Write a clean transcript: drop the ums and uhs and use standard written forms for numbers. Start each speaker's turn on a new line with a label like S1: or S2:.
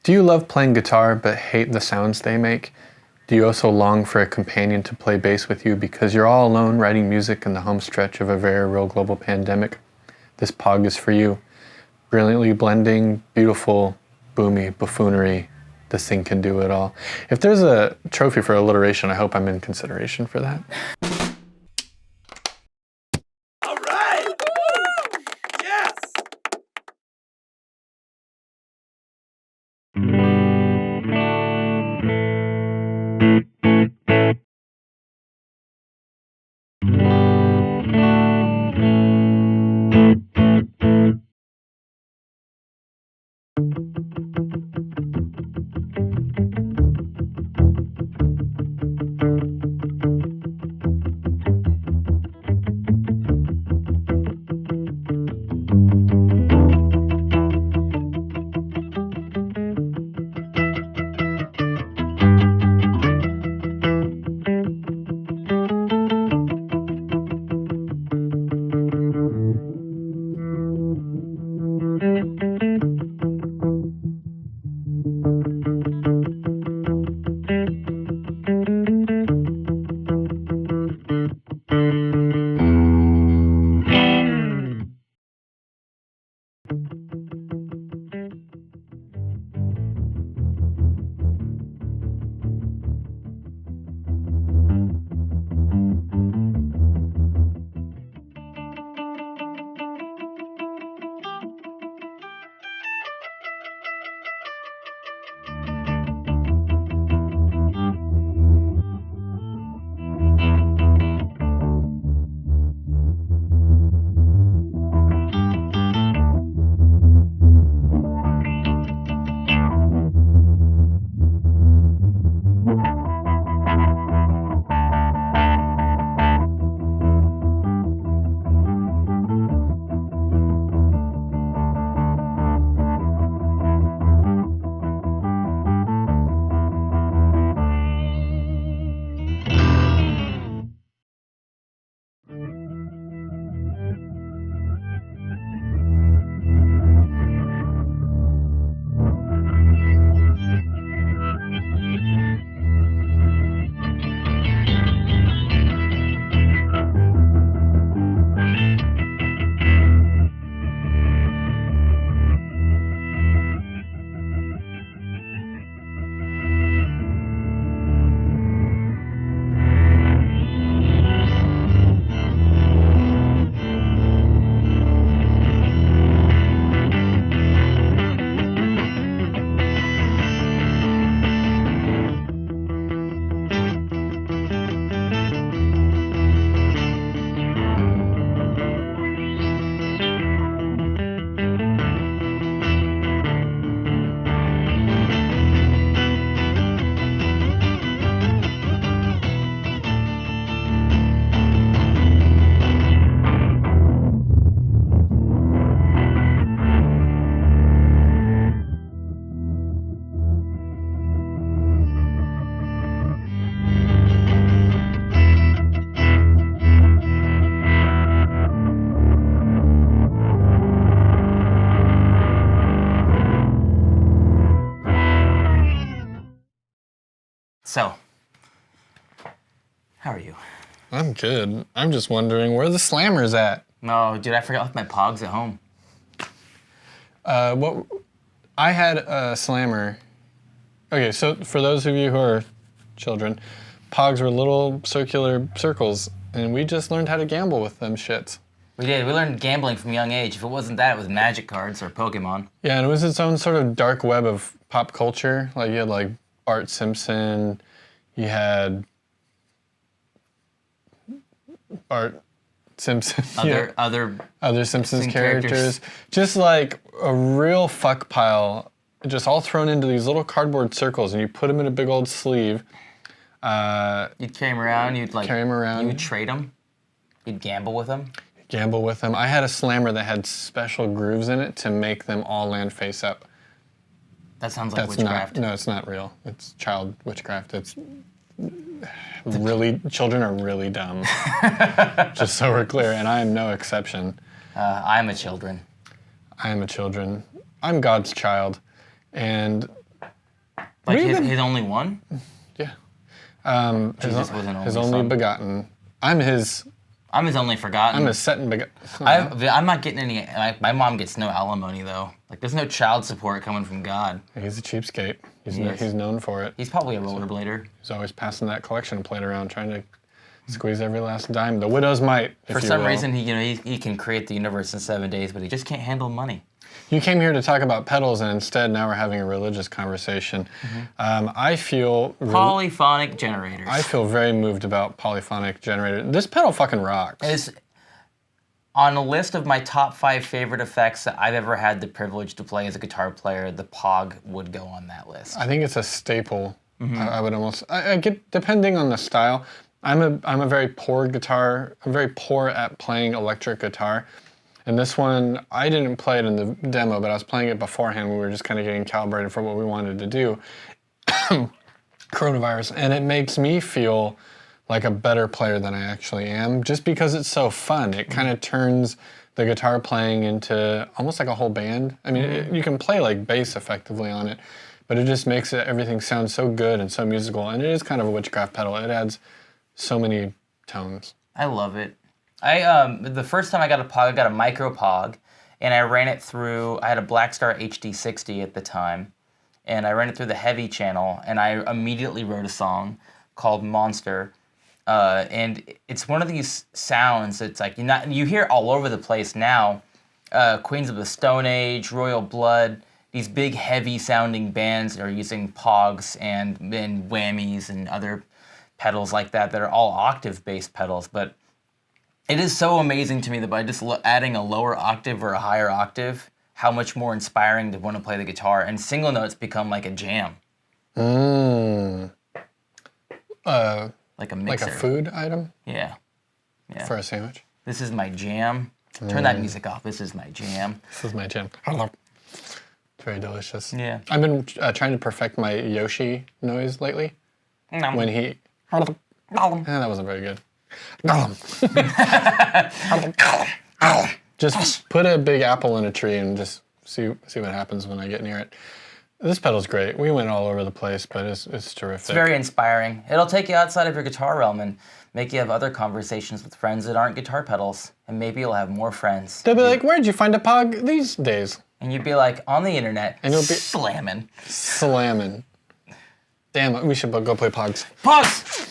S1: Do you love playing guitar but hate the sounds they make? Do you also long for a companion to play bass with you because you're all alone writing music in the home stretch of a very real global pandemic? This POG is for you. Brilliantly blending, beautiful, boomy buffoonery. This thing can do it all. If there's a trophy for alliteration, I hope I'm in consideration for that.
S2: All right! Woo! Yes!
S3: So, how are you?
S1: I'm good. I'm just wondering where the slammer's at.
S3: No, dude, I forgot my pogs at home.
S1: I had a slammer. Okay, so for those of you who are children, pogs were little circular circles, and we just learned how to gamble with them shits.
S3: We did. We learned gambling from a young age. If it wasn't that, it was magic cards or Pokemon.
S1: Yeah, and it was its own sort of dark web of pop culture. Like you had like Bart Simpson, you had Bart Simpson, other Simpsons characters. Just like a real fuck pile, just all thrown into these little cardboard circles, and you put them in a big old sleeve.
S3: You'd carry them around.
S1: Carry them around.
S3: You'd trade them. You'd gamble with them.
S1: I had a slammer that had special grooves in it to make them all land face up.
S3: That sounds like witchcraft.
S1: No, it's not real. It's child witchcraft. It's really, children are really dumb. Just so we're clear, and I am no exception.
S3: I'm a children.
S1: I am a children. I'm God's child, and
S3: Like
S1: We've
S3: his,
S1: been-
S3: his only one?
S1: Yeah.
S3: Jesus was an
S1: his
S3: only
S1: only
S3: son.
S1: begotten. I'm his
S3: only forgotten.
S1: I'm his set and begotten.
S3: I'm not getting any. My mom gets no alimony though. Like there's no child support coming from God.
S1: He's a cheapskate. He's
S3: He is.
S1: he's known for it.
S3: He's probably a rollerblader.
S1: He's always passing that collection plate around, trying to squeeze every last dime. The widow's mite, if
S3: For
S1: you
S3: some
S1: will.
S3: reason, he can create the universe in 7 days, but he just can't handle money.
S1: You came here to talk about pedals, and instead now we're having a religious conversation. I feel
S3: Polyphonic generators.
S1: I feel very moved about polyphonic generator. This pedal fucking rocks.
S3: Is on a list of my top 5 favorite effects that I've ever had the privilege to play as a guitar player. The POG would go on that list.
S1: I think it's a staple. I would almost. I get depending on the style. I'm a very poor guitar. I'm very poor at playing electric guitar. And this one, I didn't play it in the demo, but I was playing it beforehand. We were just kind of getting calibrated for what we wanted to do. Coronavirus, and it makes me feel like a better player than I actually am, just because it's so fun. It kind of turns the guitar playing into almost like a whole band. I mean, you can play like bass effectively on it, but it just makes everything sound so good and so musical. And it is kind of a witchcraft pedal. It adds so many tones.
S3: I love it. The first time I got a POG, I got a micro POG, and I ran it through. I had a Blackstar HD60 at the time, and I ran it through the heavy channel, and I immediately wrote a song called Monster. And it's one of these sounds that's like you hear all over the place now. Queens of the Stone Age, Royal Blood, these big heavy sounding bands are using POGs and whammies and other pedals like that are all octave based pedals. But it is so amazing to me that by just adding a lower octave or a higher octave, how much more inspiring to want to play the guitar, and single notes become like a jam. Like a mixer.
S1: Like a food item
S3: Yeah.
S1: for a sandwich.
S3: This is my jam. Turn that music off. This is my jam.
S1: This is my jam. It's very delicious.
S3: Yeah.
S1: I've been trying to perfect my Yoshi noise lately. When he... that wasn't very good. Just put a big apple in a tree and just see what happens when I get near it. This pedal's great. We went all over the place, but it's terrific.
S3: It's very inspiring. It'll take you outside of your guitar realm and make you have other conversations with friends that aren't guitar pedals. And maybe you'll have more friends.
S1: They'll be like, where'd you find a POG these days?
S3: And you'd be like, on the internet,
S1: And you'll be
S3: slamming.
S1: slamming. Damn, we should go play POGs.
S3: POGs!